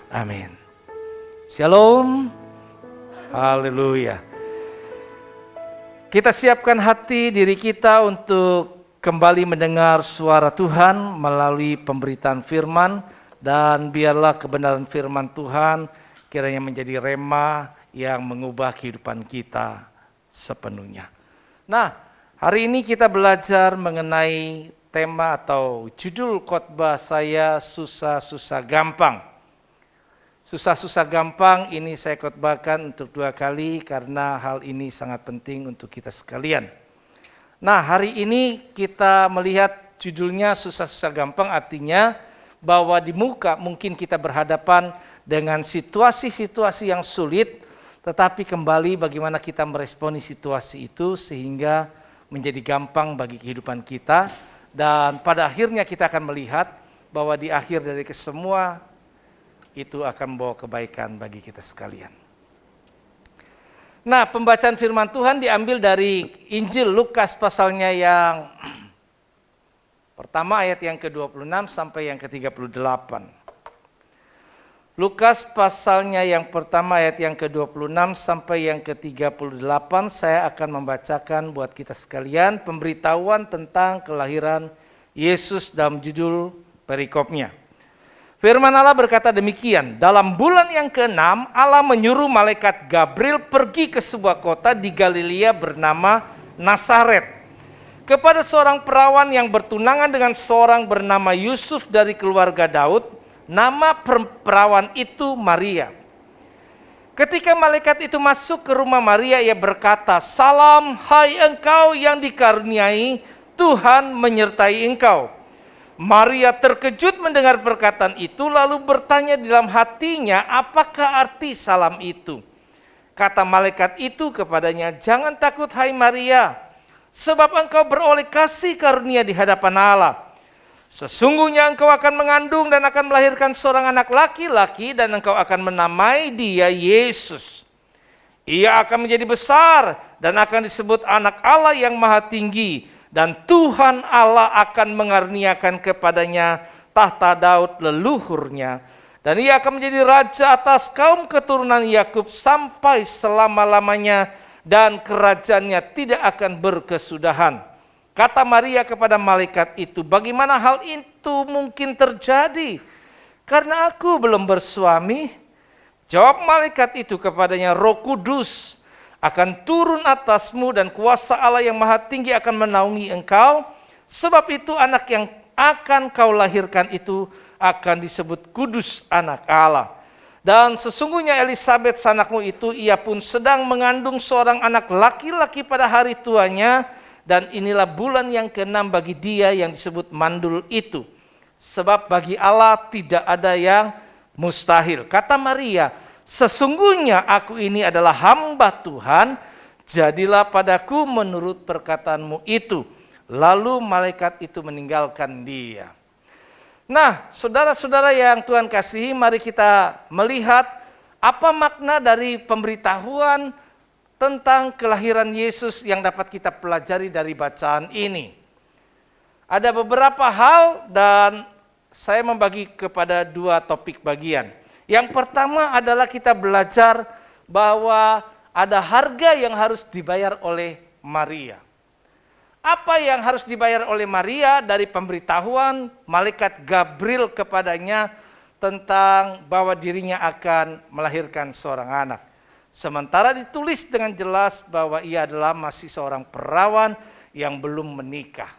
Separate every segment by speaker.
Speaker 1: Amin. Shalom. Haleluya. Kita siapkan hati diri kita untuk kembali mendengar suara Tuhan melalui pemberitaan firman, dan biarlah kebenaran firman Tuhan kiranya menjadi rema yang mengubah kehidupan kita sepenuhnya. Nah, hari ini kita belajar mengenai tema atau judul khotbah saya, susah-susah gampang. Susah-susah gampang ini saya khotbahkan untuk 2 kali karena hal ini sangat penting untuk kita sekalian. Nah, hari ini kita melihat judulnya susah-susah gampang, artinya bahwa di muka mungkin kita berhadapan dengan situasi-situasi yang sulit, tetapi kembali bagaimana kita meresponi situasi itu sehingga menjadi gampang bagi kehidupan kita. Dan pada akhirnya kita akan melihat bahwa di akhir dari kesemua itu akan membawa kebaikan bagi kita sekalian. Nah, pembacaan firman Tuhan diambil dari Injil Lukas pasalnya yang pertama ayat yang ke-26 sampai yang ke-38. Lukas pasalnya yang pertama ayat yang ke-26 sampai yang ke-38, saya akan membacakan buat kita sekalian pemberitahuan tentang kelahiran Yesus dalam judul perikopnya. Firman Allah berkata demikian, dalam bulan yang ke-6 Allah menyuruh malaikat Gabriel pergi ke sebuah kota di Galilea bernama Nazaret, kepada seorang perawan yang bertunangan dengan seorang bernama Yusuf dari keluarga Daud. Nama perawan itu Maria. Ketika malaikat itu masuk ke rumah Maria, ia berkata, "Salam, hai engkau yang dikaruniai, Tuhan menyertai engkau." Maria terkejut mendengar perkataan itu, lalu bertanya di dalam hatinya, apakah arti salam itu? Kata malaikat itu kepadanya, "Jangan takut hai Maria, sebab engkau beroleh kasih karunia di hadapan Allah. Sesungguhnya engkau akan mengandung dan akan melahirkan seorang anak laki-laki, dan engkau akan menamai dia Yesus. Ia akan menjadi besar dan akan disebut anak Allah yang maha tinggi. Dan Tuhan Allah akan mengaruniakan kepadanya tahta Daud leluhurnya. Dan ia akan menjadi raja atas kaum keturunan Yakub sampai selama-lamanya, dan kerajaannya tidak akan berkesudahan." Kata Maria kepada malaikat itu, "Bagaimana hal itu mungkin terjadi? Karena aku belum bersuami." Jawab malaikat itu kepadanya, "Roh Kudus akan turun atasmu dan kuasa Allah yang maha tinggi akan menaungi engkau. Sebab itu anak yang akan kau lahirkan itu akan disebut kudus, anak Allah. Dan sesungguhnya Elisabet sanakmu itu, ia pun sedang mengandung seorang anak laki-laki pada hari tuanya. Dan inilah bulan yang ke-6 bagi dia yang disebut mandul itu. Sebab bagi Allah tidak ada yang mustahil." Kata Maria, "Sesungguhnya aku ini adalah hamba Tuhan, jadilah padaku menurut perkataanmu itu." Lalu malaikat itu meninggalkan dia. Nah, saudara-saudara yang Tuhan kasihi, mari kita melihat apa makna dari pemberitahuan tentang kelahiran Yesus yang dapat kita pelajari dari bacaan ini. Ada beberapa hal dan saya membagi kepada 2 topik bagian. Yang pertama adalah kita belajar bahwa ada harga yang harus dibayar oleh Maria. Apa yang harus dibayar oleh Maria dari pemberitahuan malaikat Gabriel kepadanya tentang bahwa dirinya akan melahirkan seorang anak. Sementara ditulis dengan jelas bahwa ia adalah masih seorang perawan yang belum menikah.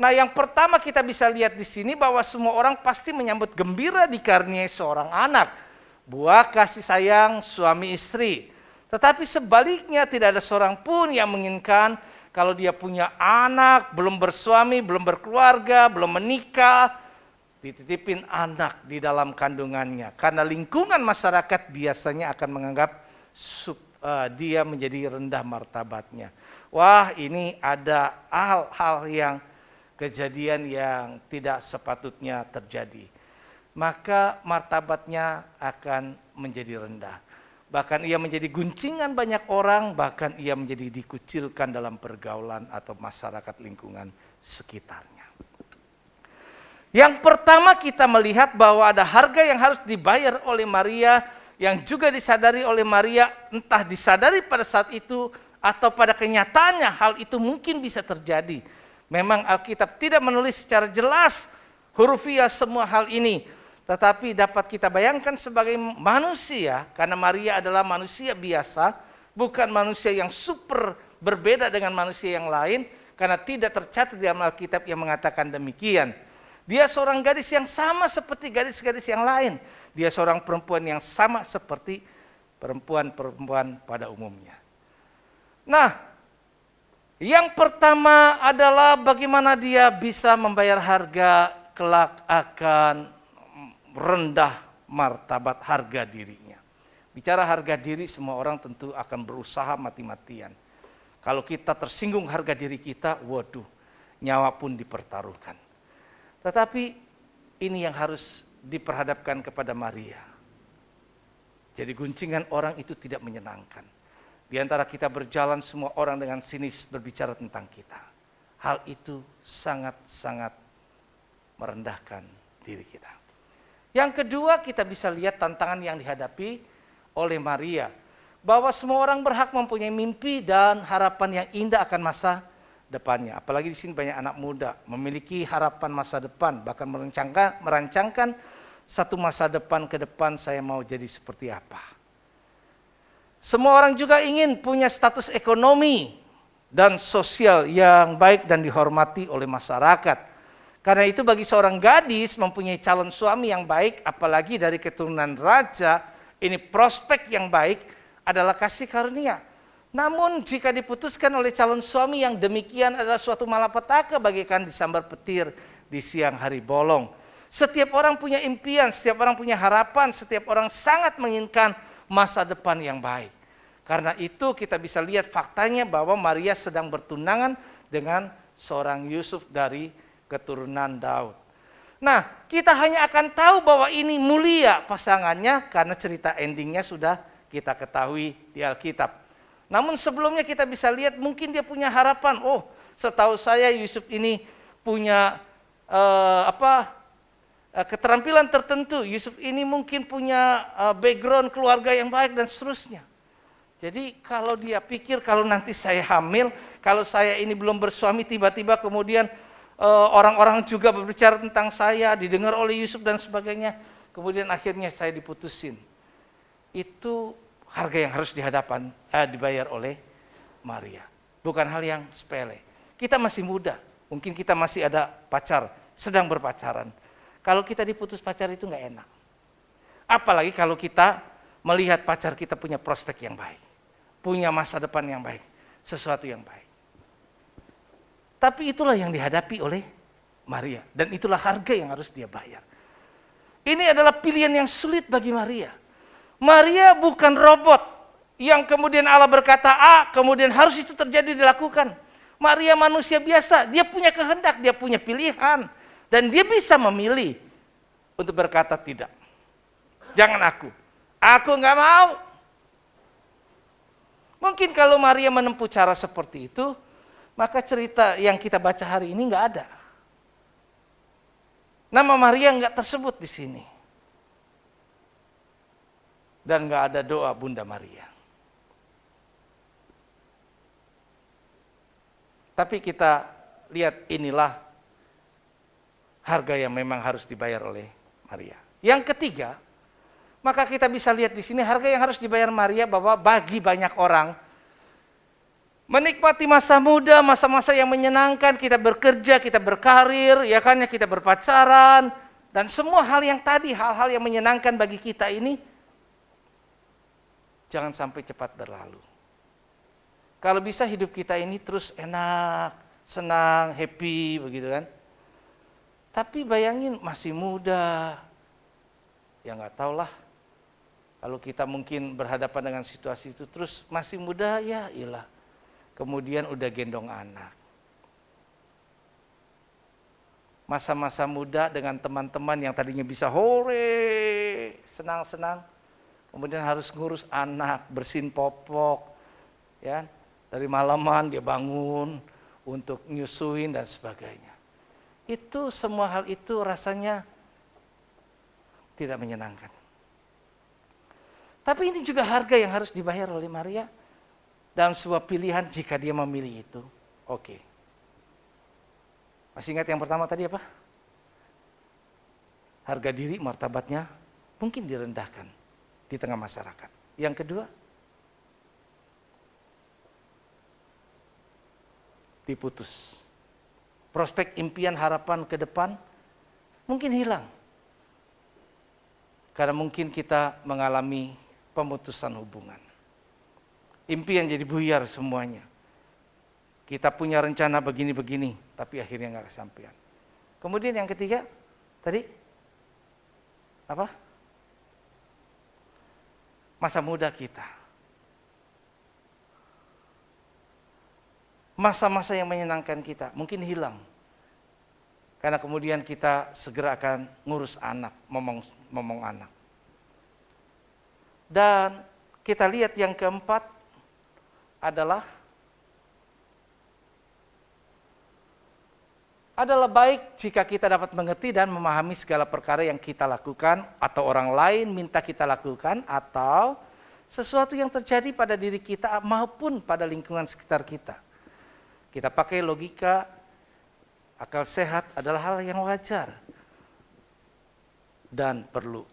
Speaker 1: Nah, yang pertama kita bisa lihat di sini bahwa semua orang pasti menyambut gembira dikaruniai seorang anak, buah kasih sayang suami istri. Tetapi sebaliknya tidak ada seorang pun yang menginginkan kalau dia punya anak, belum bersuami, belum berkeluarga, belum menikah, dititipin anak di dalam kandungannya. Karena lingkungan masyarakat biasanya akan menganggap dia menjadi rendah martabatnya. Wah, ini ada hal-hal yang kejadian yang tidak sepatutnya terjadi. Maka martabatnya akan menjadi rendah. Bahkan ia menjadi guncingan banyak orang, bahkan ia menjadi dikucilkan dalam pergaulan atau masyarakat lingkungan sekitarnya. Yang pertama kita melihat bahwa ada harga yang harus dibayar oleh Maria, yang juga disadari oleh Maria, entah disadari pada saat itu atau pada kenyataannya hal itu mungkin bisa terjadi. Memang Alkitab tidak menulis secara jelas hurufiah semua hal ini, tetapi dapat kita bayangkan sebagai manusia, karena Maria adalah manusia biasa, bukan manusia yang super berbeda dengan manusia yang lain, karena tidak tercatat di dalam Alkitab yang mengatakan demikian. Dia seorang gadis yang sama seperti gadis-gadis yang lain. Dia seorang perempuan yang sama seperti perempuan-perempuan pada umumnya. Nah, yang pertama adalah bagaimana dia bisa membayar harga kelak akan rendah martabat harga dirinya. Bicara harga diri, semua orang tentu akan berusaha mati-matian. Kalau kita tersinggung harga diri kita, waduh, nyawa pun dipertaruhkan. Tetapi ini yang harus diperhadapkan kepada Maria. Jadi guncingan orang itu tidak menyenangkan. Di antara kita berjalan, semua orang dengan sinis berbicara tentang kita. Hal itu sangat-sangat merendahkan diri kita. Yang kedua, kita bisa lihat tantangan yang dihadapi oleh Maria. Bahwa semua orang berhak mempunyai mimpi dan harapan yang indah akan masa depannya. Apalagi di sini banyak anak muda memiliki harapan masa depan, bahkan merancangkan satu masa depan ke depan, saya mau jadi seperti apa. Semua orang juga ingin punya status ekonomi dan sosial yang baik dan dihormati oleh masyarakat. Karena itu bagi seorang gadis mempunyai calon suami yang baik, apalagi dari keturunan raja, ini prospek yang baik adalah kasih karunia. Namun jika diputuskan oleh calon suami yang demikian adalah suatu malapetaka bagaikan disambar petir di siang hari bolong. Setiap orang punya impian, setiap orang punya harapan, setiap orang sangat menginginkan masa depan yang baik. Karena itu kita bisa lihat faktanya bahwa Maria sedang bertunangan dengan seorang Yusuf dari keturunan Daud. Nah, kita hanya akan tahu bahwa ini mulia pasangannya karena cerita endingnya sudah kita ketahui di Alkitab. Namun sebelumnya kita bisa lihat mungkin dia punya harapan. Oh, setahu saya Yusuf ini punya keterampilan tertentu. Yusuf ini mungkin punya background keluarga yang baik dan seterusnya. Jadi kalau dia pikir kalau nanti saya hamil, kalau saya ini belum bersuami, tiba-tiba kemudian orang-orang juga berbicara tentang saya, didengar oleh Yusuf dan sebagainya. Kemudian akhirnya saya diputusin. Itu harga yang harus dibayar oleh Maria. Bukan hal yang sepele. Kita masih muda, mungkin kita masih ada pacar, sedang berpacaran. Kalau kita diputus pacar itu nggak enak. Apalagi kalau kita melihat pacar kita punya prospek yang baik, punya masa depan yang baik, sesuatu yang baik. Tapi itulah yang dihadapi oleh Maria, dan itulah harga yang harus dia bayar. Ini adalah pilihan yang sulit bagi Maria. Maria bukan robot yang kemudian Allah berkata A, kemudian harus itu terjadi dilakukan. Maria manusia biasa, dia punya kehendak, dia punya pilihan. Dan dia bisa memilih untuk berkata tidak. Jangan aku nggak mau. Mungkin kalau Maria menempuh cara seperti itu, maka cerita yang kita baca hari ini nggak ada. Nama Maria nggak tersebut di sini. Dan nggak ada doa Bunda Maria. Tapi kita lihat inilah harga yang memang harus dibayar oleh Maria. Yang ketiga, maka kita bisa lihat di sini harga yang harus dibayar Maria bahwa bagi banyak orang menikmati masa muda, masa-masa yang menyenangkan, kita bekerja, kita berkarir, ya kan, kita berpacaran, dan semua hal yang tadi, hal-hal yang menyenangkan bagi kita ini, jangan sampai cepat berlalu. Kalau bisa hidup kita ini terus enak, senang, happy, begitu kan. Tapi bayangin masih muda, ya nggak tahulah. Kalau kita mungkin berhadapan dengan situasi itu terus masih muda, ya ilah. Kemudian udah gendong anak. Masa-masa muda dengan teman-teman yang tadinya bisa hore, senang-senang. Kemudian harus ngurus anak, bersihin popok. Ya, dari malaman dia bangun untuk nyusuin dan sebagainya. Itu semua hal itu rasanya tidak menyenangkan. Tapi ini juga harga yang harus dibayar oleh Maria dalam sebuah pilihan jika dia memilih itu. Oke. Masih ingat yang pertama tadi apa? Harga diri, martabatnya mungkin direndahkan di tengah masyarakat. Yang kedua, diputus. Prospek impian harapan ke depan mungkin hilang. Karena mungkin kita mengalami pemutusan hubungan. Impian jadi buyar semuanya. Kita punya rencana begini-begini, tapi akhirnya nggak kesampaian. Kemudian yang ketiga, tadi apa? Masa muda kita. Masa-masa yang menyenangkan kita mungkin hilang. Karena kemudian kita segera akan ngurus anak, momong anak. Dan kita lihat yang keempat adalah baik jika kita dapat mengerti dan memahami segala perkara yang kita lakukan atau orang lain minta kita lakukan atau sesuatu yang terjadi pada diri kita maupun pada lingkungan sekitar kita. Kita pakai logika, akal sehat adalah hal yang wajar dan perlu.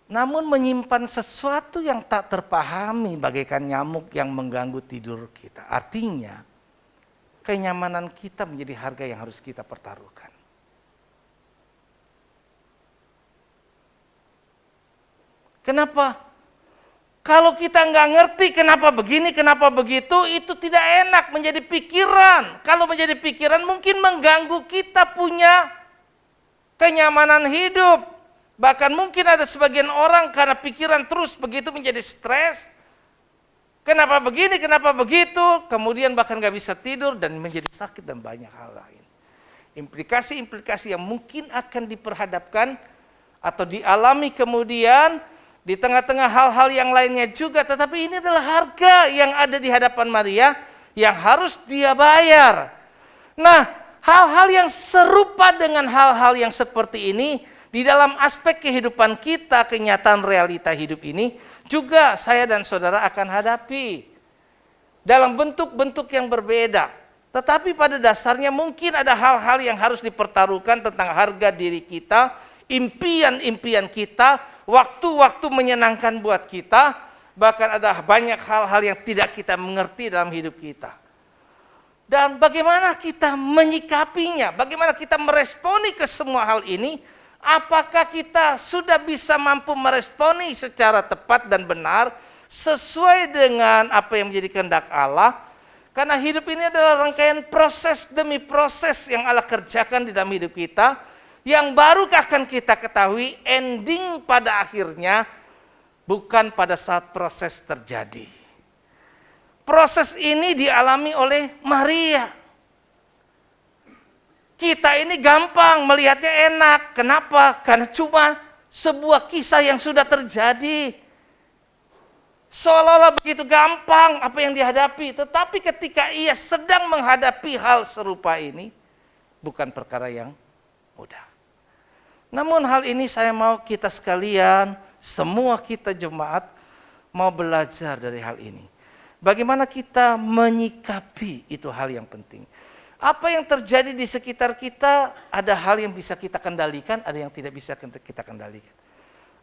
Speaker 1: Namun menyimpan sesuatu yang tak terpahami bagaikan nyamuk yang mengganggu tidur kita. Artinya, kenyamanan kita menjadi harga yang harus kita pertaruhkan. Kenapa? Kalau kita nggak ngerti kenapa begini, kenapa begitu, itu tidak enak menjadi pikiran. Kalau menjadi pikiran mungkin mengganggu kita punya kenyamanan hidup. Bahkan mungkin ada sebagian orang karena pikiran terus begitu menjadi stres. Kenapa begini, kenapa begitu, kemudian bahkan nggak bisa tidur dan menjadi sakit dan banyak hal lain. Implikasi-implikasi yang mungkin akan diperhadapkan atau dialami kemudian di tengah-tengah hal-hal yang lainnya juga, tetapi ini adalah harga yang ada di hadapan Maria yang harus dia bayar. Nah, hal-hal yang serupa dengan hal-hal yang seperti ini di dalam aspek kehidupan kita, kenyataan realita hidup ini juga saya dan saudara akan hadapi dalam bentuk-bentuk yang berbeda. Tetapi pada dasarnya mungkin ada hal-hal yang harus dipertaruhkan tentang harga diri kita, impian-impian kita, waktu-waktu menyenangkan buat kita, bahkan ada banyak hal-hal yang tidak kita mengerti dalam hidup kita. Dan bagaimana kita menyikapinya, bagaimana kita meresponi ke semua hal ini, apakah kita sudah bisa mampu meresponi secara tepat dan benar, sesuai dengan apa yang menjadi kehendak Allah. Karena hidup ini adalah rangkaian proses demi proses yang Allah kerjakan di dalam hidup kita, yang baru akan kita ketahui ending pada akhirnya bukan pada saat proses terjadi. Proses ini dialami oleh Maria. Kita ini gampang melihatnya enak. Kenapa? Karena cuma sebuah kisah yang sudah terjadi. Seolah-olah begitu gampang apa yang dihadapi. Tetapi ketika ia sedang menghadapi hal serupa ini, bukan perkara yang mudah. Namun hal ini saya mau kita sekalian, semua kita jemaat mau belajar dari hal ini. Bagaimana kita menyikapi itu hal yang penting. Apa yang terjadi di sekitar kita, ada hal yang bisa kita kendalikan, ada yang tidak bisa kita kendalikan.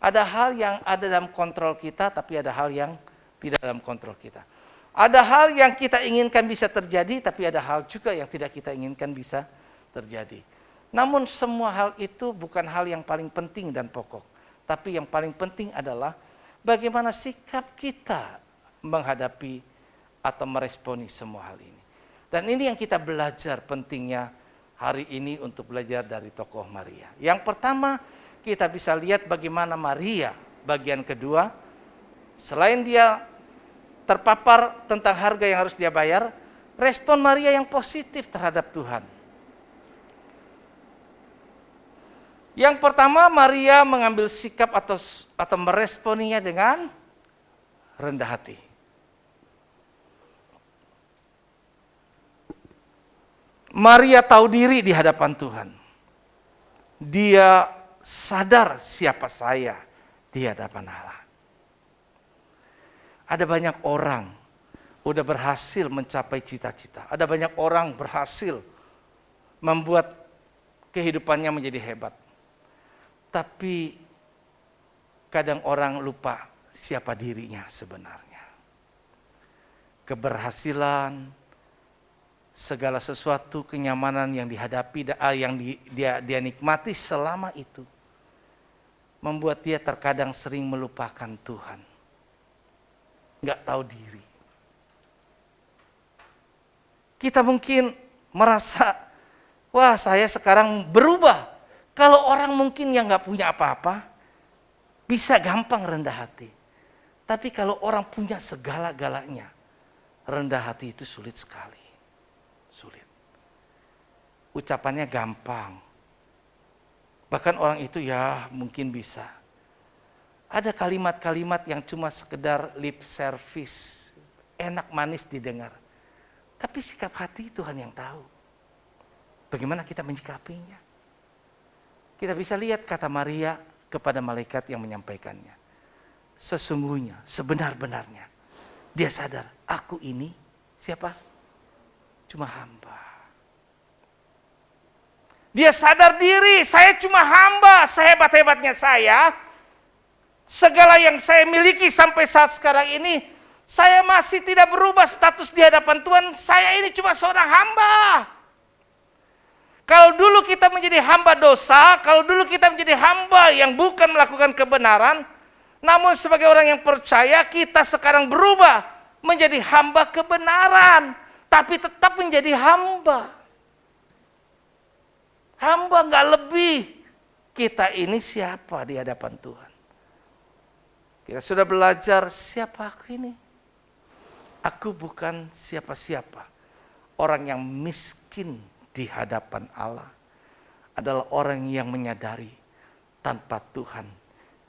Speaker 1: Ada hal yang ada dalam kontrol kita, tapi ada hal yang tidak dalam kontrol kita. Ada hal yang kita inginkan bisa terjadi, tapi ada hal juga yang tidak kita inginkan bisa terjadi. Namun semua hal itu bukan hal yang paling penting dan pokok. Tapi yang paling penting adalah bagaimana sikap kita menghadapi atau meresponi semua hal ini. Dan ini yang kita belajar pentingnya hari ini untuk belajar dari tokoh Maria. Yang pertama, kita bisa lihat bagaimana Maria, bagian kedua, selain dia terpapar tentang harga yang harus dia bayar, respon Maria yang positif terhadap Tuhan. Yang pertama, Maria mengambil sikap atau meresponinya dengan rendah hati. Maria tahu diri di hadapan Tuhan. dia sadar siapa saya di hadapan Allah. Ada banyak orang udah berhasil mencapai cita-cita. Ada banyak orang berhasil membuat kehidupannya menjadi hebat. Tapi kadang orang lupa siapa dirinya sebenarnya. Keberhasilan, segala sesuatu, kenyamanan yang dihadapi, yang dia nikmati selama itu, membuat dia terkadang sering melupakan Tuhan. Nggak tahu diri. Kita mungkin merasa, wah saya sekarang berubah. Kalau orang mungkin yang nggak punya apa-apa, bisa gampang rendah hati. Tapi kalau orang punya segala-galanya, rendah hati itu sulit sekali. Sulit. Ucapannya gampang. Bahkan orang itu ya mungkin bisa. Ada kalimat-kalimat yang cuma sekedar lip service. Enak manis didengar. Tapi sikap hati Tuhan yang tahu. Bagaimana kita menyikapinya. Kita bisa lihat kata Maria kepada malaikat yang menyampaikannya. Sesungguhnya, sebenar-benarnya. Dia sadar, aku ini siapa? Cuma hamba. Dia sadar diri, saya cuma hamba. Sehebat-hebatnya saya, segala yang saya miliki sampai saat sekarang ini, saya masih tidak berubah status di hadapan Tuhan. Saya ini cuma seorang hamba. Kalau dulu kita menjadi hamba dosa, kalau dulu kita menjadi hamba yang bukan melakukan kebenaran, namun sebagai orang yang percaya, kita sekarang berubah menjadi hamba kebenaran, tapi tetap menjadi hamba. Hamba nggak lebih. Kita ini siapa di hadapan Tuhan? Kita sudah belajar siapa aku ini. Aku bukan siapa-siapa. Orang yang miskin di hadapan Allah adalah orang yang menyadari tanpa Tuhan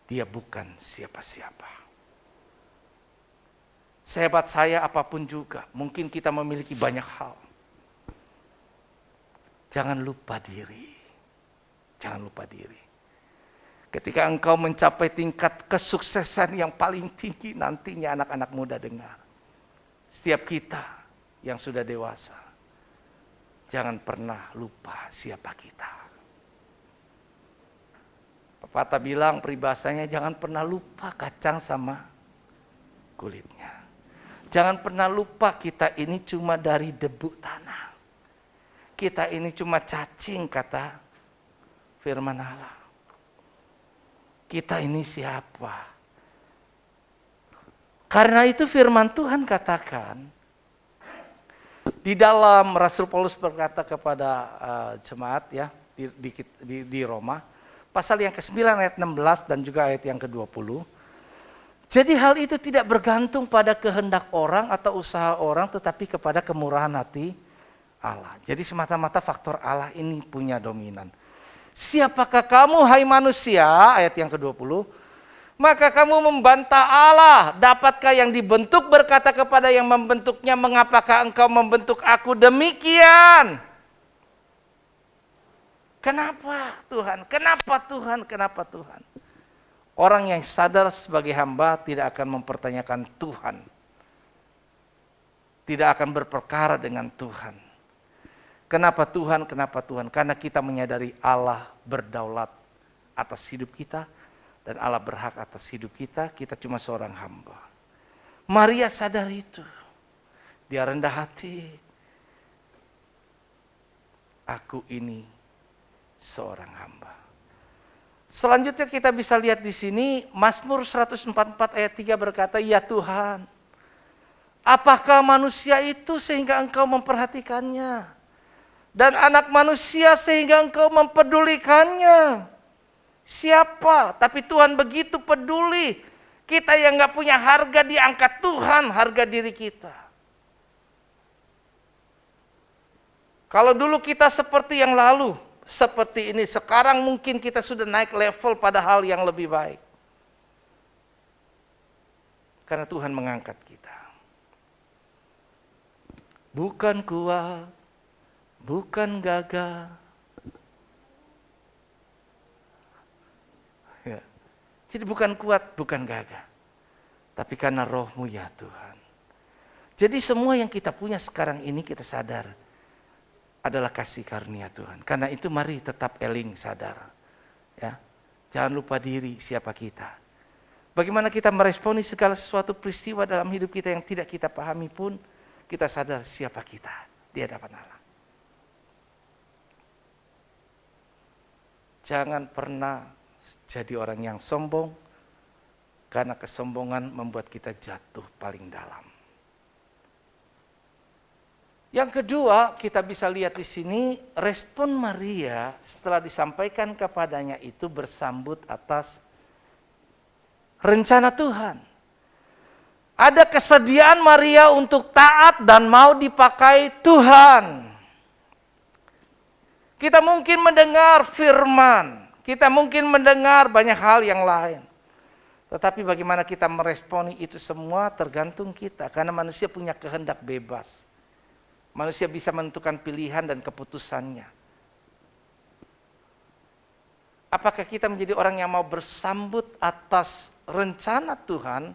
Speaker 1: dia bukan siapa-siapa. Sehebat saya apapun juga, mungkin kita memiliki banyak hal. Jangan lupa diri. Jangan lupa diri. Ketika engkau mencapai tingkat kesuksesan yang paling tinggi nantinya anak-anak muda dengar. Setiap kita yang sudah dewasa, jangan pernah lupa siapa kita. Pepatah bilang peribahasanya jangan pernah lupa kacang sama kulitnya. Jangan pernah lupa kita ini cuma dari debu tanah. Kita ini cuma cacing kata firman Allah. Kita ini siapa? Karena itu firman Tuhan katakan, di dalam Rasul Paulus berkata kepada jemaat ya di Roma, pasal yang ke-9 ayat 16 dan juga ayat yang ke-20. Jadi hal itu tidak bergantung pada kehendak orang atau usaha orang, tetapi kepada kemurahan hati Allah. Jadi semata-mata faktor Allah ini punya dominan. Siapakah kamu hai manusia, ayat yang ke-20, maka kamu membantah Allah. Dapatkah yang dibentuk berkata kepada yang membentuknya, mengapakah engkau membentuk aku demikian? Kenapa Tuhan? Kenapa Tuhan? Kenapa Tuhan? Orang yang sadar sebagai hamba tidak akan mempertanyakan Tuhan. Tidak akan berperkara dengan Tuhan. Kenapa Tuhan? Kenapa Tuhan? Karena kita menyadari Allah berdaulat atas hidup kita. Dan Allah berhak atas hidup kita, kita cuma seorang hamba. Maria sadar itu. Dia rendah hati. Aku ini seorang hamba. Selanjutnya kita bisa lihat di sini, Mazmur 144 ayat 3 berkata, ya Tuhan, apakah manusia itu sehingga engkau memperhatikannya? Dan anak manusia sehingga engkau mempedulikannya? Siapa? Tapi Tuhan begitu peduli. Kita yang gak punya harga diangkat Tuhan harga diri kita. Kalau dulu kita seperti yang lalu, seperti ini. Sekarang mungkin kita sudah naik level pada hal yang lebih baik. Karena Tuhan mengangkat kita. Bukan kuat, bukan gagah, Jadi bukan kuat, bukan gagah. Tapi karena roh-Mu ya Tuhan. Jadi semua yang kita punya sekarang ini kita sadar adalah kasih karunia Tuhan. Karena itu mari tetap eling sadar. Ya. Jangan lupa diri siapa kita. Bagaimana kita meresponi segala sesuatu peristiwa dalam hidup kita yang tidak kita pahami pun, kita sadar siapa kita di hadapan Allah. Jangan pernah jadi orang yang sombong, karena kesombongan membuat kita jatuh paling dalam. Yang kedua, kita bisa lihat di sini, respon Maria setelah disampaikan kepadanya itu bersambut atas rencana Tuhan. Ada kesediaan Maria untuk taat dan mau dipakai Tuhan. Kita mungkin mendengar firman, kita mungkin mendengar banyak hal yang lain. Tetapi bagaimana kita meresponi itu semua tergantung kita. Karena manusia punya kehendak bebas. Manusia bisa menentukan pilihan dan keputusannya. Apakah kita menjadi orang yang mau bersambut atas rencana Tuhan?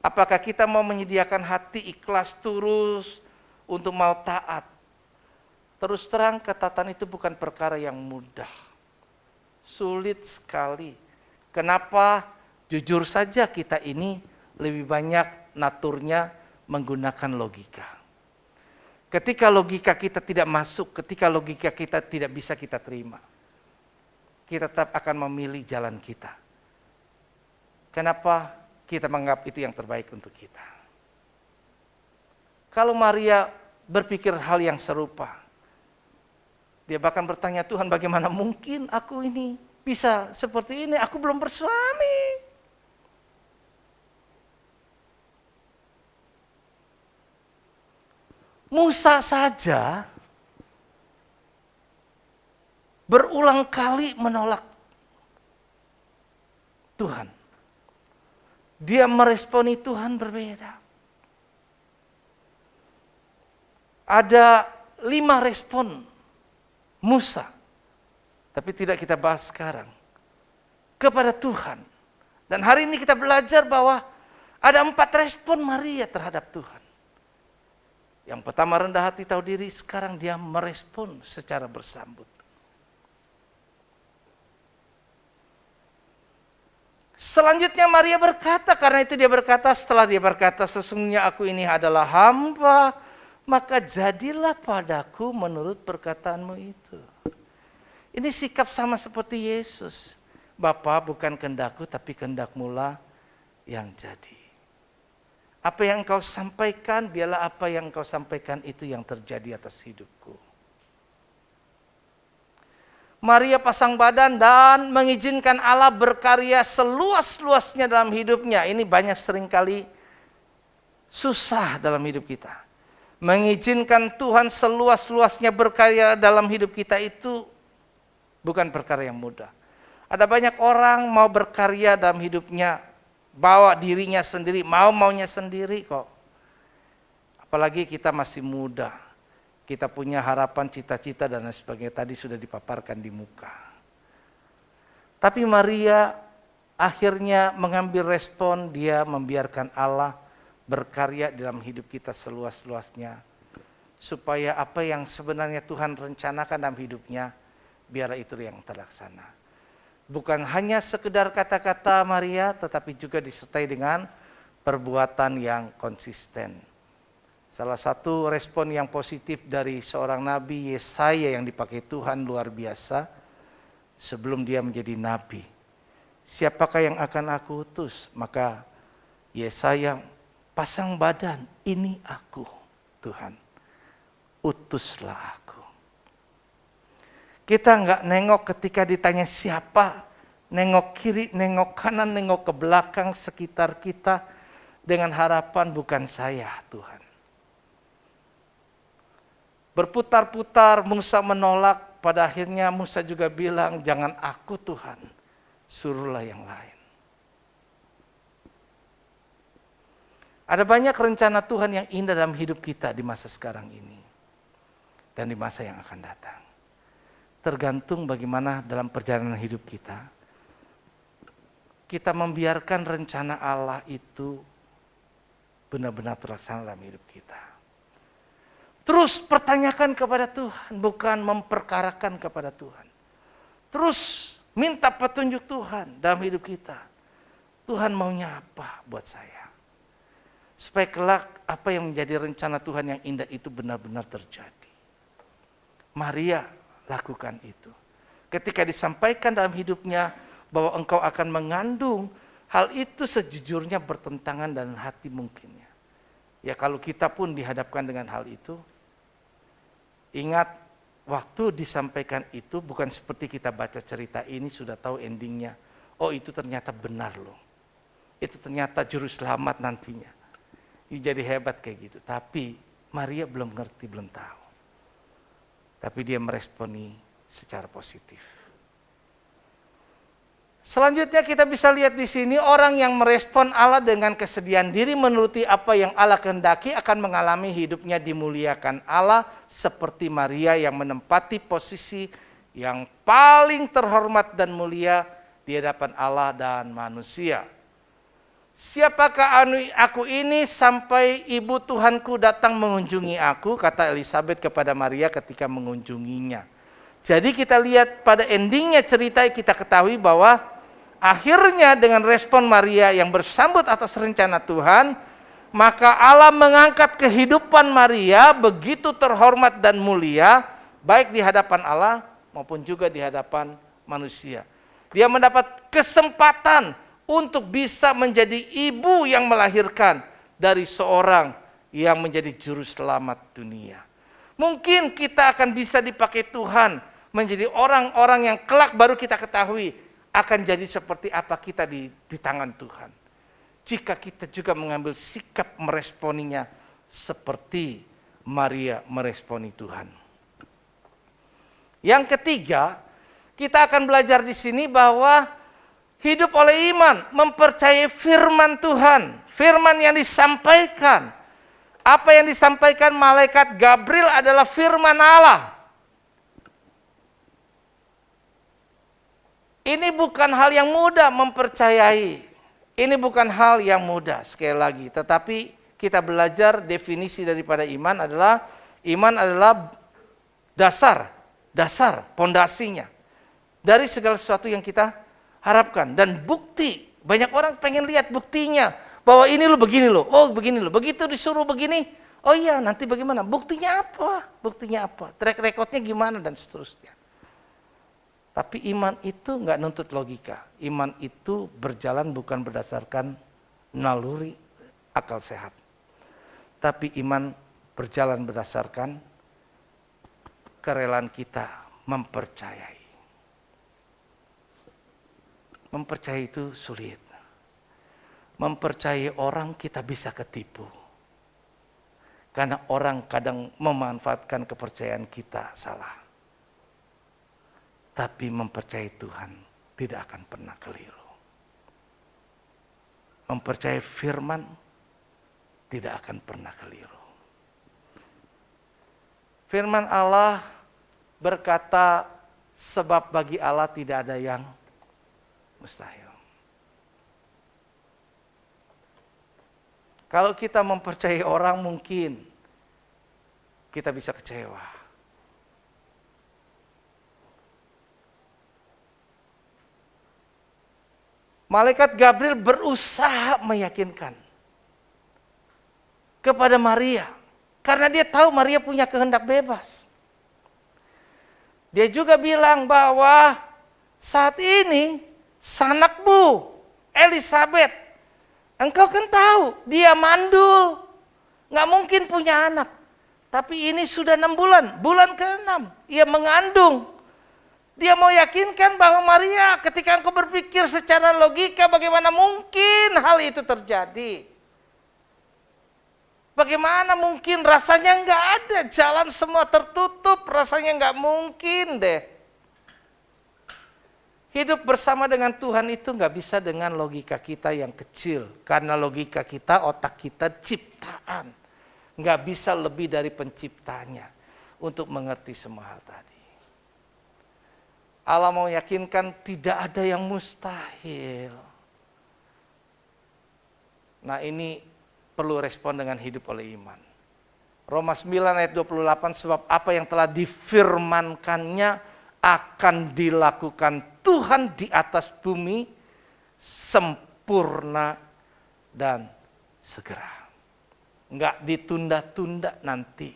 Speaker 1: Apakah kita mau menyediakan hati ikhlas terus untuk mau taat? Terus terang, ketaatan itu bukan perkara yang mudah. Sulit sekali. Kenapa? Jujur saja kita ini lebih banyak naturnya menggunakan logika. Ketika logika kita tidak masuk, ketika logika kita tidak bisa kita terima, kita tetap akan memilih jalan kita. Kenapa? Kita menganggap itu yang terbaik untuk kita. Kalau Maria berpikir hal yang serupa, dia bahkan bertanya, Tuhan bagaimana mungkin aku ini bisa seperti ini, aku belum bersuami. Musa saja berulang kali menolak Tuhan. Dia meresponi Tuhan berbeda. Ada 5 respon Musa, tapi tidak kita bahas sekarang, kepada Tuhan. Dan hari ini kita belajar bahwa ada 4 respon Maria terhadap Tuhan. Yang pertama rendah hati tahu diri, sekarang dia merespon secara bersambut. Selanjutnya Maria berkata, karena itu dia berkata, setelah dia berkata sesungguhnya aku ini adalah hamba, maka jadilah padaku menurut perkataanmu itu. Ini sikap sama seperti Yesus. Bapa, bukan kehendakku tapi kehendakmu lah yang jadi. Apa yang engkau sampaikan, biarlah apa yang engkau sampaikan itu yang terjadi atas hidupku. Maria pasang badan dan mengizinkan Allah berkarya seluas-luasnya dalam hidupnya. Ini banyak seringkali susah dalam hidup kita. Mengizinkan Tuhan seluas-luasnya berkarya dalam hidup kita itu bukan perkara yang mudah. Ada banyak orang mau berkarya dalam hidupnya, bawa dirinya sendiri, mau-maunya sendiri kok. Apalagi kita masih muda. Kita punya harapan, cita-cita dan lain sebagainya, tadi sudah dipaparkan di muka. Tapi Maria akhirnya mengambil respon, dia membiarkan Allah berkarya dalam hidup kita seluas-luasnya. Supaya apa yang sebenarnya Tuhan rencanakan dalam hidupnya, biarlah itu yang terlaksana. Bukan hanya sekedar kata-kata Maria, tetapi juga disertai dengan perbuatan yang konsisten. Salah satu respon yang positif dari seorang Nabi Yesaya yang dipakai Tuhan luar biasa sebelum dia menjadi Nabi. Siapakah yang akan aku utus? Maka Yesaya pasang badan, ini aku Tuhan, utuslah aku. Kita enggak nengok ketika ditanya siapa, nengok kiri, nengok kanan, nengok ke belakang sekitar kita dengan harapan bukan saya Tuhan. Berputar-putar Musa menolak, pada akhirnya Musa juga bilang, jangan aku Tuhan, suruhlah yang lain. Ada banyak rencana Tuhan yang indah dalam hidup kita di masa sekarang ini. Dan di masa yang akan datang. Tergantung bagaimana dalam perjalanan hidup kita kita membiarkan rencana Allah itu benar-benar terlaksana dalam hidup kita. Terus pertanyakan kepada Tuhan, bukan memperkarakan kepada Tuhan. Terus minta petunjuk Tuhan dalam hidup kita. Tuhan maunya apa buat saya? Supaya kelak apa yang menjadi rencana Tuhan yang indah itu benar-benar terjadi. Maria lakukan itu. Ketika disampaikan dalam hidupnya bahwa engkau akan mengandung, hal itu sejujurnya bertentangan dengan hati mungkinnya. Ya kalau kita pun dihadapkan dengan hal itu, ingat waktu disampaikan itu bukan seperti kita baca cerita ini sudah tahu endingnya. Oh itu ternyata benar loh. Itu ternyata juru selamat nantinya. Jadi hebat kayak gitu. Tapi Maria belum ngerti, belum tahu. Tapi dia meresponi secara positif. Selanjutnya kita bisa lihat di sini orang yang merespon Allah dengan kesediaan diri menuruti apa yang Allah kehendaki akan mengalami hidupnya dimuliakan Allah seperti Maria yang menempati posisi yang paling terhormat dan mulia di hadapan Allah dan manusia. Siapakah aku ini sampai ibu Tuhanku datang mengunjungi aku, kata Elizabeth kepada Maria ketika mengunjunginya. Jadi kita lihat pada endingnya cerita kita ketahui bahwa akhirnya dengan respon Maria yang bersambut atas rencana Tuhan, maka Allah mengangkat kehidupan Maria begitu terhormat dan mulia, baik di hadapan Allah maupun juga di hadapan manusia. Dia mendapat kesempatan untuk bisa menjadi ibu yang melahirkan dari seorang yang menjadi juru selamat dunia. Mungkin kita akan bisa dipakai Tuhan menjadi orang-orang yang kelak baru kita ketahui akan jadi seperti apa kita di tangan Tuhan. Jika kita juga mengambil sikap meresponinya seperti Maria meresponi Tuhan. Yang ketiga, kita akan belajar di sini bahwa hidup oleh iman, mempercayai firman Tuhan, firman yang disampaikan. Apa yang disampaikan malaikat Gabriel adalah firman Allah. Ini bukan hal yang mudah mempercayai. Ini bukan hal yang mudah sekali lagi. Tetapi kita belajar definisi daripada iman adalah dasar, pondasinya. Dari segala sesuatu yang kita harapkan. Dan bukti, banyak orang pengen lihat buktinya. Bahwa ini lo begini lo, oh begini lo. Begitu disuruh begini, oh iya nanti bagaimana? Buktinya apa? Buktinya apa? Track recordnya gimana dan seterusnya. Tapi iman itu nggak nuntut logika. Iman itu berjalan bukan berdasarkan naluri akal sehat. Tapi iman berjalan berdasarkan kerelaan kita mempercayai. Mempercayai itu sulit. Mempercayai orang kita bisa ketipu. Karena orang kadang memanfaatkan kepercayaan kita salah. Tapi mempercayai Tuhan tidak akan pernah keliru. Mempercayai firman tidak akan pernah keliru. Firman Allah berkata, sebab bagi Allah tidak ada yang mustahil. Kalau kita mempercayai orang mungkin kita bisa kecewa. Malaikat Gabriel berusaha meyakinkan kepada Maria. Karena dia tahu Maria punya kehendak bebas. Dia juga bilang bahwa saat ini sanakmu Elizabeth, engkau kan tahu dia mandul, gak mungkin punya anak. Tapi ini sudah 6 bulan, bulan ke-6 ia mengandung. Dia mau yakinkan bahwa Maria, ketika engkau berpikir secara logika, bagaimana mungkin hal itu terjadi? Bagaimana mungkin? Rasanya nggak ada, jalan semua tertutup, rasanya nggak mungkin deh. Hidup bersama dengan Tuhan itu nggak bisa dengan logika kita yang kecil, karena logika kita, otak kita ciptaan, nggak bisa lebih dari penciptanya untuk mengerti semua hal tadi. Allah mau yakinkan tidak ada yang mustahil. Nah ini perlu respon dengan hidup oleh iman. Roma 9 ayat 28, sebab apa yang telah difirmankannya akan dilakukan Tuhan di atas bumi sempurna dan segera. Enggak ditunda-tunda nanti.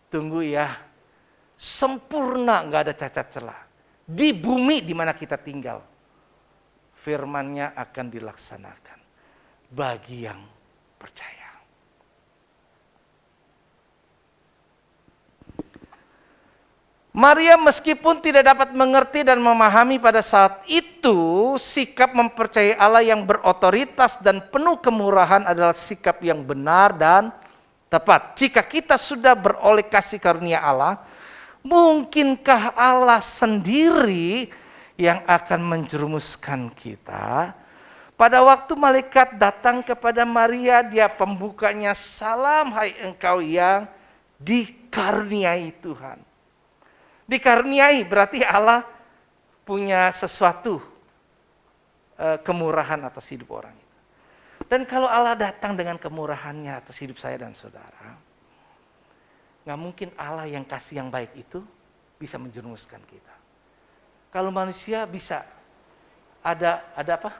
Speaker 1: Tunggu ya, sempurna, enggak ada cacat celah. Di bumi di mana kita tinggal, firman-Nya akan dilaksanakan bagi yang percaya. Maria meskipun tidak dapat mengerti dan memahami pada saat itu, sikap mempercayai Allah yang berotoritas dan penuh kemurahan adalah sikap yang benar dan tepat. Jika kita sudah beroleh kasih karunia Allah, mungkinkah Allah sendiri yang akan menjerumuskan kita? Pada waktu malaikat datang kepada Maria, dia pembukanya, salam hai engkau yang dikaruniai Tuhan. Dikaruniai berarti Allah punya sesuatu kemurahan atas hidup orang itu. Dan kalau Allah datang dengan kemurahannya atas hidup saya dan saudara, nggak mungkin Allah yang kasih yang baik itu bisa menjerumuskan kita. Kalau manusia bisa ada apa?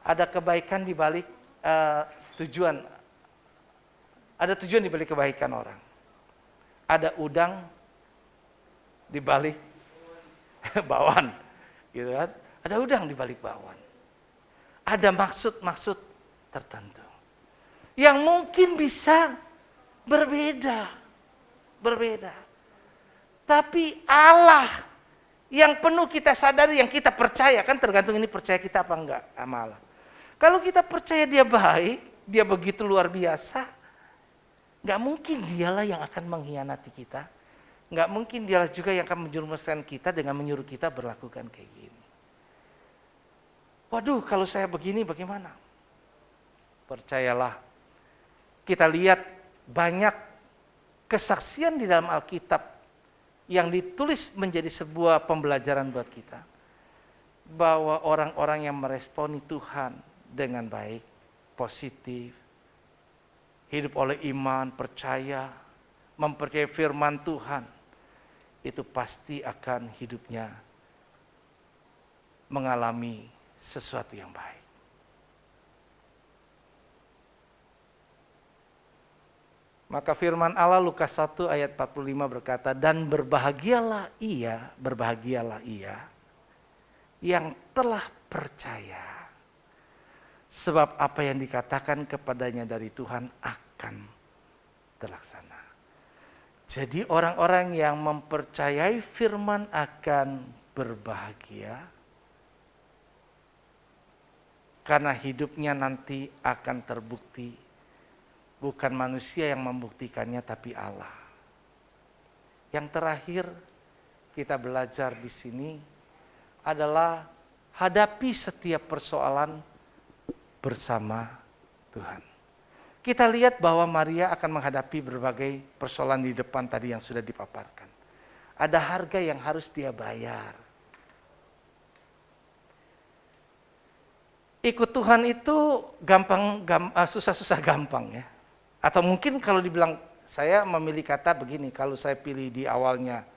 Speaker 1: Ada kebaikan di balik tujuan. Ada tujuan di balik kebaikan orang. Ada udang di balik bakwan, gitu kan? Ada udang di balik bakwan. Ada maksud-maksud tertentu yang mungkin bisa berbeda. Tapi Allah yang penuh kita sadari, yang kita percaya, kan tergantung ini percaya kita apa enggak sama Allah. Kalau kita percaya dia baik, dia begitu luar biasa, nggak mungkin dialah yang akan mengkhianati kita. Nggak mungkin dialah juga yang akan menjerumuskan kita dengan menyuruh kita berlakukan kayak gini. Waduh, kalau saya begini bagaimana? Percayalah, kita lihat banyak kesaksian di dalam Alkitab yang ditulis menjadi sebuah pembelajaran buat kita. Bahwa orang-orang yang meresponi Tuhan dengan baik, positif, hidup oleh iman, percaya, mempercayai firman Tuhan, itu pasti akan hidupnya mengalami sesuatu yang baik. Maka firman Allah Lukas 1 ayat 45 berkata, dan berbahagialah ia yang telah percaya, sebab apa yang dikatakan kepadanya dari Tuhan akan terlaksana. Jadi orang-orang yang mempercayai firman akan berbahagia karena hidupnya nanti akan terbukti bukan manusia yang membuktikannya tapi Allah. Yang terakhir kita belajar di sini adalah hadapi setiap persoalan bersama Tuhan. Kita lihat bahwa Maria akan menghadapi berbagai persoalan di depan tadi yang sudah dipaparkan. Ada harga yang harus dia bayar. Ikut Tuhan itu susah-susah gampang ya. Atau mungkin kalau dibilang, saya memilih kata begini, kalau saya pilih di awalnya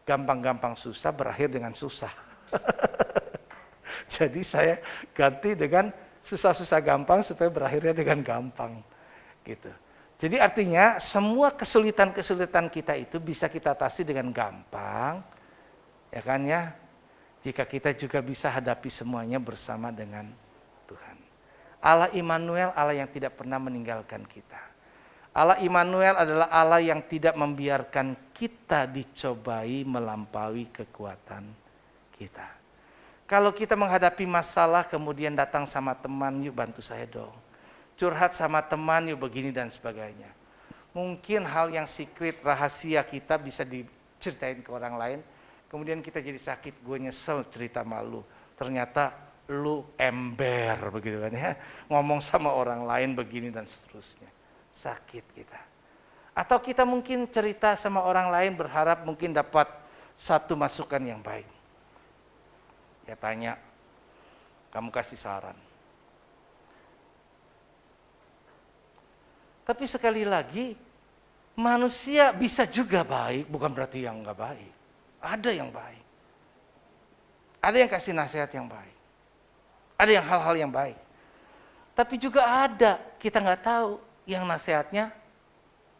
Speaker 1: gampang-gampang susah, berakhir dengan susah. Jadi saya ganti dengan susah-susah gampang supaya berakhirnya dengan gampang gitu. Jadi artinya semua kesulitan-kesulitan kita itu bisa kita atasi dengan gampang, ya kan ya? Jika kita juga bisa hadapi semuanya bersama dengan Tuhan. Allah Immanuel, Allah yang tidak pernah meninggalkan kita. Allah Immanuel adalah Allah yang tidak membiarkan kita dicobai melampaui kekuatan kita. Kalau kita menghadapi masalah kemudian datang sama teman, yuk bantu saya dong. Curhat sama teman, yuk begini dan sebagainya. Mungkin hal yang secret, rahasia kita bisa diceritain ke orang lain. Kemudian kita jadi sakit, gue nyesel cerita malu. Ternyata lu ember begitu kan ya. Ngomong sama orang lain begini dan seterusnya. Sakit kita. Atau kita mungkin cerita sama orang lain berharap mungkin dapat satu masukan yang baik. Ya tanya, kamu kasih saran. Tapi sekali lagi, manusia bisa juga baik, bukan berarti yang nggak baik. Ada yang baik. Ada yang kasih nasihat yang baik. Ada yang hal-hal yang baik. Tapi juga ada, kita nggak tahu, yang nasihatnya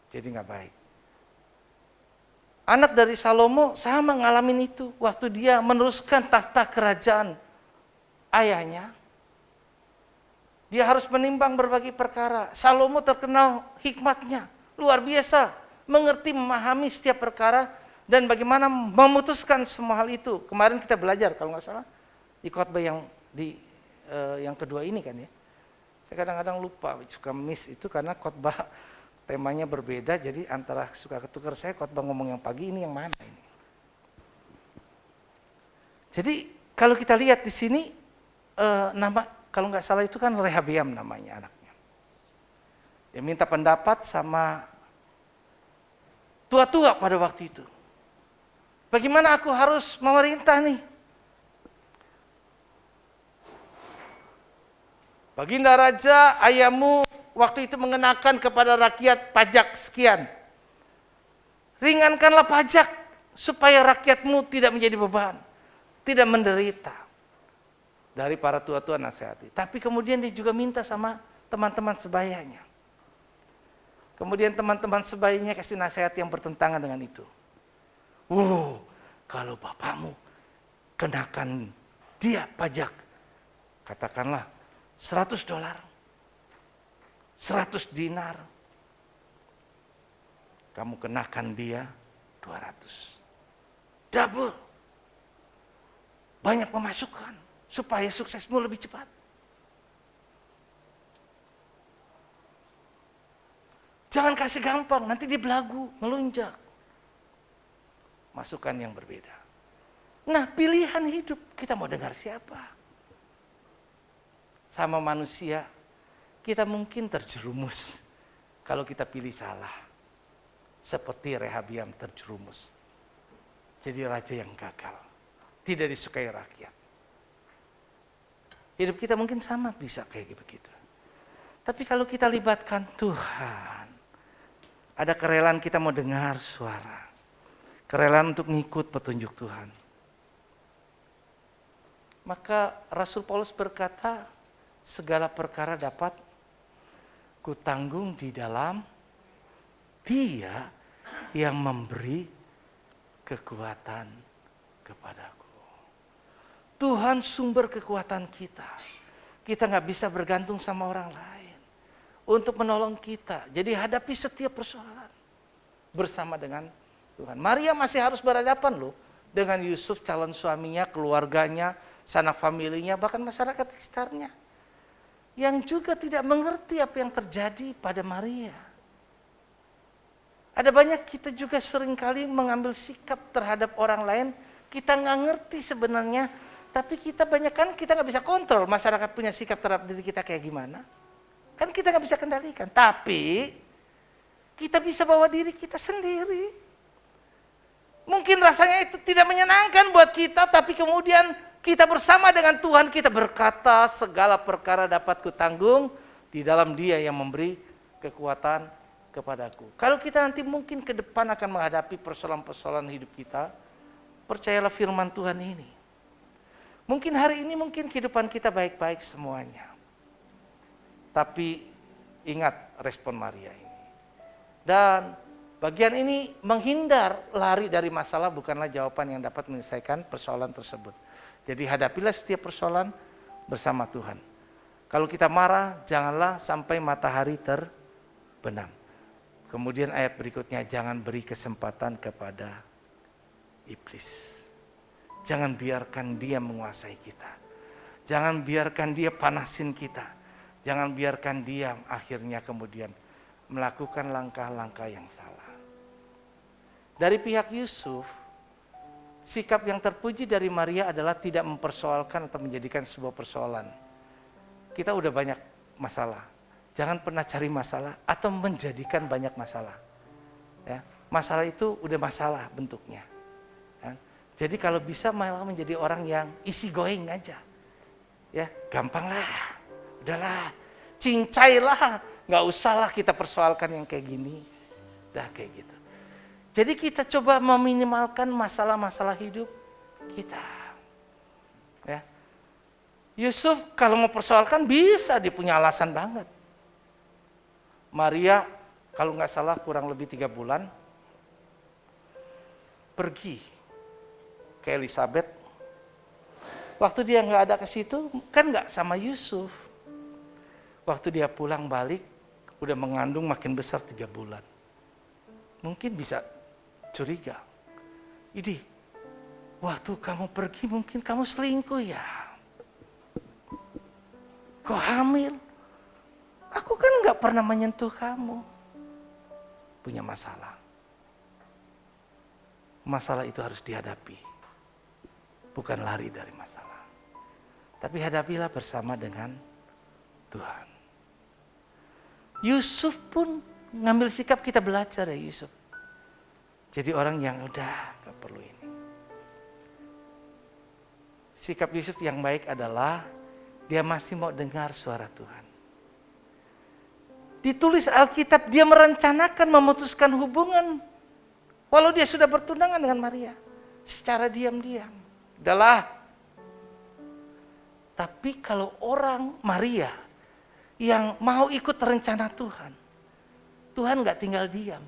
Speaker 1: jadi nggak baik. Anak dari Salomo sama ngalamin itu. Waktu dia meneruskan tahta kerajaan ayahnya, dia harus menimbang berbagai perkara. Salomo terkenal hikmatnya, luar biasa. Mengerti, memahami setiap perkara, dan bagaimana memutuskan semua hal itu. Kemarin kita belajar, kalau nggak salah, di khotbah yang kedua ini kan ya. Saya kadang-kadang lupa, suka miss itu karena khotbah temanya berbeda, jadi antara suka ketukar. Saya khotbah ngomong yang pagi, ini yang mana ini. Jadi kalau kita lihat di sini, nama kalau nggak salah itu kan Rehabeam namanya anaknya. Dia minta pendapat sama tua-tua pada waktu itu. Bagaimana aku harus memerintah nih? Baginda Raja, ayahmu waktu itu mengenakan kepada rakyat pajak sekian. Ringankanlah pajak supaya rakyatmu tidak menjadi beban, tidak menderita. Dari para tua-tua nasihati. Tapi kemudian dia juga minta sama teman-teman sebayanya. Kemudian teman-teman sebayanya kasih nasihat yang bertentangan dengan itu. Kalau bapakmu kenakan dia pajak, katakanlah $100, 100 dinar, kamu kenakan dia 200. Double. Banyak pemasukan supaya suksesmu lebih cepat. Jangan kasih gampang, nanti dia belagu, melunjak. Masukan yang berbeda. Nah, pilihan hidup, kita mau dengar siapa? Sama manusia, kita mungkin terjerumus kalau kita pilih salah. Seperti Rehabeam terjerumus. Jadi raja yang gagal. Tidak disukai rakyat. Hidup kita mungkin sama bisa kayak begitu. Tapi kalau kita libatkan Tuhan, ada kerelaan kita mau dengar suara. Kerelaan untuk ngikut petunjuk Tuhan. Maka Rasul Paulus berkata, segala perkara dapat kutanggung di dalam Dia yang memberi kekuatan kepadaku. Tuhan sumber kekuatan kita. Kita nggak bisa bergantung sama orang lain untuk menolong kita. Jadi hadapi setiap persoalan bersama dengan Tuhan. Maria masih harus berhadapan loh dengan Yusuf, calon suaminya, keluarganya, sanak familinya, bahkan masyarakat sekitarnya. Yang juga tidak mengerti apa yang terjadi pada Maria. Ada banyak kita juga seringkali mengambil sikap terhadap orang lain, kita nggak ngerti sebenarnya, tapi kita banyak kan kita nggak bisa kontrol masyarakat punya sikap terhadap diri kita kayak gimana. Kan kita nggak bisa kendalikan, tapi kita bisa bawa diri kita sendiri. Mungkin rasanya itu tidak menyenangkan buat kita, tapi kemudian kita bersama dengan Tuhan, kita berkata segala perkara dapat kutanggung di dalam Dia yang memberi kekuatan kepadaku. Kalau kita nanti mungkin ke depan akan menghadapi persoalan-persoalan hidup kita, percayalah firman Tuhan ini. Mungkin hari ini mungkin kehidupan kita baik-baik semuanya. Tapi ingat respon Maria ini. Dan bagian ini menghindar lari dari masalah bukanlah jawaban yang dapat menyelesaikan persoalan tersebut. Jadi hadapilah setiap persoalan bersama Tuhan. Kalau kita marah, janganlah sampai matahari terbenam. Kemudian ayat berikutnya, jangan beri kesempatan kepada iblis. Jangan biarkan dia menguasai kita. Jangan biarkan dia panasin kita. Jangan biarkan dia akhirnya kemudian melakukan langkah-langkah yang salah. Dari pihak Yusuf, sikap yang terpuji dari Maria adalah tidak mempersoalkan atau menjadikan sebuah persoalan. Kita udah banyak masalah. Jangan pernah cari masalah atau menjadikan banyak masalah. Ya, masalah itu udah masalah bentuknya. Ya. Jadi kalau bisa malah menjadi orang yang easy going aja. Ya, gampang lah, udahlah, cincailah, Nggak usahlah kita persoalkan yang kayak gini. Dah kayak gitu. Jadi kita coba meminimalkan masalah-masalah hidup kita. Ya. Yusuf kalau mau persoalkan bisa, dia punya alasan banget. Maria kalau nggak salah kurang lebih 3 bulan pergi ke Elizabeth. Waktu dia nggak ada ke situ kan nggak sama Yusuf. Waktu dia pulang balik udah mengandung makin besar 3 bulan. Mungkin bisa curiga. Ini waktu kamu pergi mungkin kamu selingkuh ya. Kok hamil? Aku kan nggak pernah menyentuh kamu. Punya masalah. Masalah itu harus dihadapi. Bukan lari dari masalah. Tapi hadapilah bersama dengan Tuhan. Yusuf pun ngambil sikap, kita belajar dari Yusuf. Jadi orang yang udah gak perlu ini. Sikap Yusuf yang baik adalah dia masih mau dengar suara Tuhan. Ditulis Alkitab dia merencanakan memutuskan hubungan walau dia sudah bertunangan dengan Maria secara diam-diam. Udahlah. Tapi kalau orang Maria yang mau ikut rencana Tuhan, Tuhan gak tinggal diam.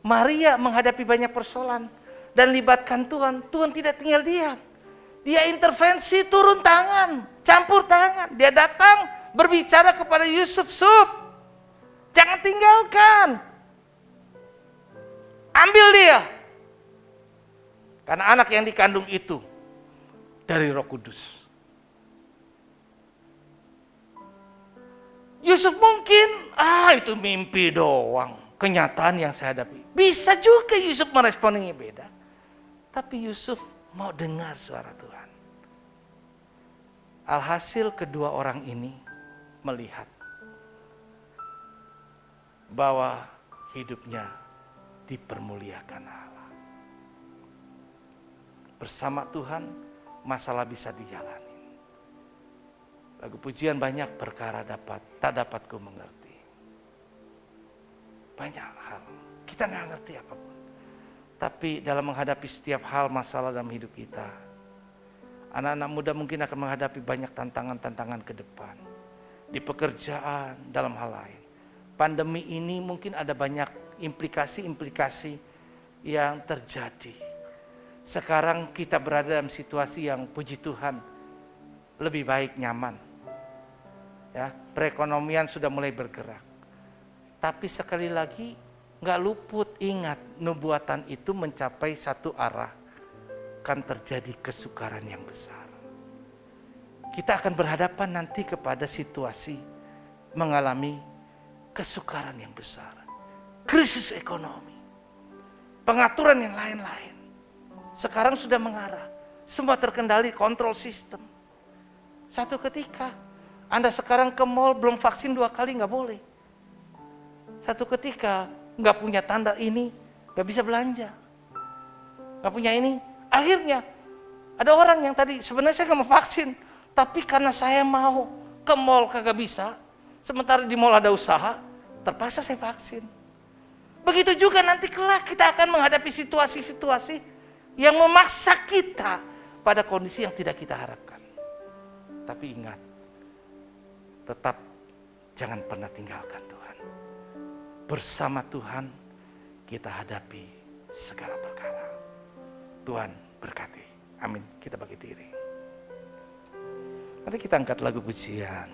Speaker 1: Maria menghadapi banyak persoalan dan libatkan Tuhan, Tuhan tidak tinggal diam. Dia intervensi, turun tangan, campur tangan. Dia datang berbicara kepada Yusuf, jangan tinggalkan. Ambil dia. Karena anak yang dikandung itu dari Roh Kudus. Yusuf mungkin, itu mimpi doang. Kenyataan yang saya hadapi. Bisa juga Yusuf meresponnya beda. Tapi Yusuf mau dengar suara Tuhan. Alhasil kedua orang ini melihat bahwa hidupnya dipermuliakan Allah. Bersama Tuhan masalah bisa dijalani. Lagu pujian banyak perkara tak dapat ku mengerti. Banyak hal kita nggak ngerti apapun. Tapi dalam menghadapi setiap hal masalah dalam hidup kita, anak-anak muda mungkin akan menghadapi banyak tantangan-tantangan ke depan. Di pekerjaan, dalam hal lain. Pandemi ini mungkin ada banyak implikasi-implikasi yang terjadi. Sekarang kita berada dalam situasi yang puji Tuhan lebih baik, nyaman. Ya, perekonomian sudah mulai bergerak. Tapi sekali lagi nggak luput, ingat nubuatan itu mencapai satu arah, kan terjadi kesukaran yang besar. Kita akan berhadapan nanti kepada situasi mengalami kesukaran yang besar, krisis ekonomi, pengaturan yang lain-lain. Sekarang sudah mengarah, semua terkendali kontrol sistem. Satu ketika Anda sekarang ke mall belum vaksin 2 kali nggak boleh. Satu ketika nggak punya tanda ini nggak bisa belanja, nggak punya ini. Akhirnya ada orang yang tadi sebenarnya saya nggak mau vaksin, tapi karena saya mau ke mall kagak bisa, sementara di mall ada usaha, terpaksa saya vaksin. Begitu juga nanti kelak kita akan menghadapi situasi-situasi yang memaksa kita pada kondisi yang tidak kita harapkan. Tapi ingat, tetap jangan pernah tinggalkan Tuhan. Bersama Tuhan kita hadapi segala perkara. Tuhan berkati. Amin. Kita bagi diri. Mari kita angkat lagu pujian.